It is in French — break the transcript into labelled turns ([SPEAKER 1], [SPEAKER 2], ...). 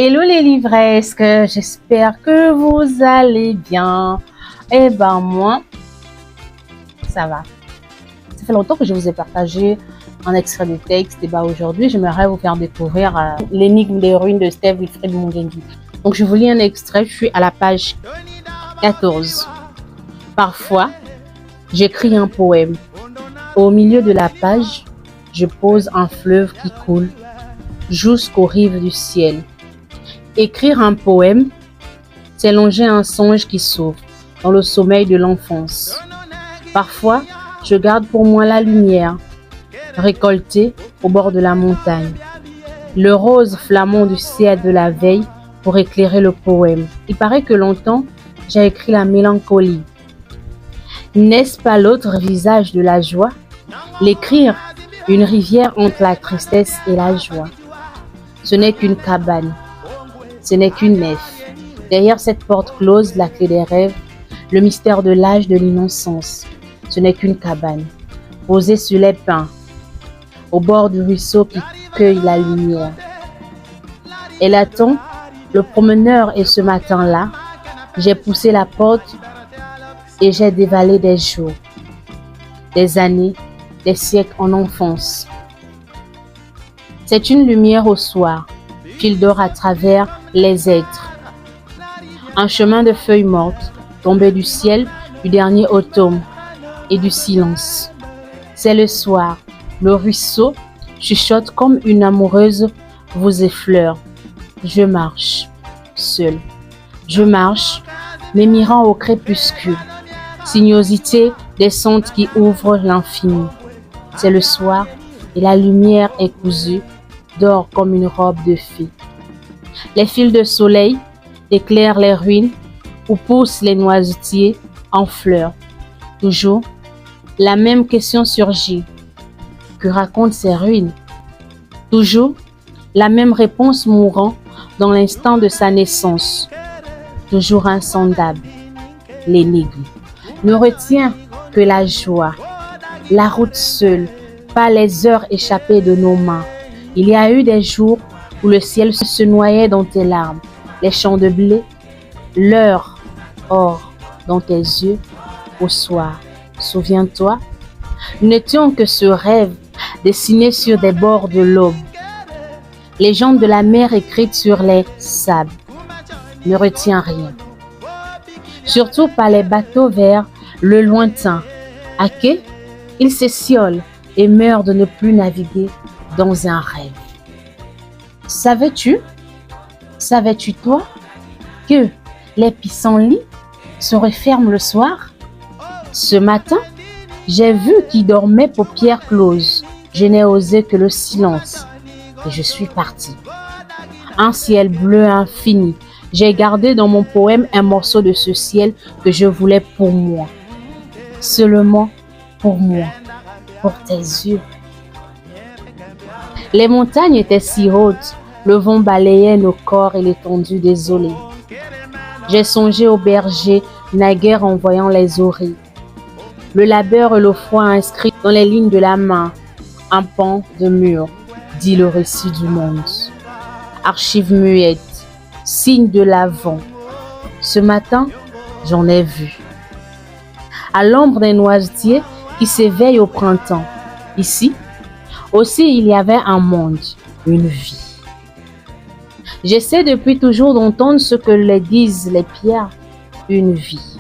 [SPEAKER 1] Hello les livresques, j'espère que vous allez bien. Eh ben moi, ça va. Ça fait longtemps que je vous ai partagé un extrait de texte. Et ben aujourd'hui, j'aimerais vous faire découvrir l'énigme des ruines de Steve Wilfrid Mungengi. Donc je vous lis un extrait, je suis à la page 14. Parfois, j'écris un poème. Au milieu de la page, je pose un fleuve qui coule jusqu'aux rives du ciel. Écrire un poème, c'est longer un songe qui s'ouvre dans le sommeil de l'enfance. Parfois, je garde pour moi la lumière, récoltée au bord de la montagne. Le rose flamand du ciel de la veille pour éclairer le poème. Il paraît que longtemps, j'ai écrit la mélancolie. N'est-ce pas l'autre visage de la joie? L'écrire, une rivière entre la tristesse et la joie. Ce n'est qu'une cabane. Ce n'est qu'une nef. Derrière cette porte close, la clé des rêves, le mystère de l'âge de l'innocence. Ce n'est qu'une cabane, posée sur les pins, au bord du ruisseau qui cueille la lumière. Elle attend le promeneur et ce matin-là, j'ai poussé la porte et j'ai dévalé des jours, des années, des siècles en enfance. C'est une lumière au soir, fil d'or à travers les êtres. Un chemin de feuilles mortes, tombé du ciel du dernier automne et du silence. C'est le soir, le ruisseau chuchote comme une amoureuse vous effleure. Je marche, seul. Je marche, m'émirant au crépuscule. Sinuosité des sentes qui ouvrent l'infini. C'est le soir et la lumière est cousue d'or comme une robe de fée. Les fils de soleil éclairent les ruines où poussent les noisetiers en fleurs. Toujours, la même question surgit. Que racontent ces ruines? Toujours, la même réponse mourant dans l'instant de sa naissance. Toujours insondable, l'énigme ne retient que la joie, la route seule, pas les heures échappées de nos mains. Il y a eu des jours où le ciel se noyait dans tes larmes, les champs de blé, l'heure or dans tes yeux au soir. Souviens-toi, nous n'étions que ce rêve dessiné sur des bords de l'aube. Légende de la mer écrite sur les sables ne retient rien. Surtout pas les bateaux vers le lointain. À quai, ils s'essiolent et meurent de ne plus naviguer dans un rêve. Savais-tu toi, que les pissenlits se referment le soir? Ce matin, j'ai vu qui dormait paupières closes. Je n'ai osé que le silence et je suis parti. Un ciel bleu infini. J'ai gardé dans mon poème un morceau de ce ciel que je voulais pour moi. Seulement pour moi, pour tes yeux. Les montagnes étaient si hautes, le vent balayait nos corps et l'étendue désolée. J'ai songé au berger, naguère en voyant les oreilles. Le labeur et le froid inscrits dans les lignes de la main. Un pan de mur, dit le récit du monde. Archive muette, signe de l'avant. Ce matin, j'en ai vu. À l'ombre des noisetiers qui s'éveillent au printemps. Ici, aussi il y avait un monde, une vie. J'essaie depuis toujours d'entendre ce que les disent les pierres, une vie.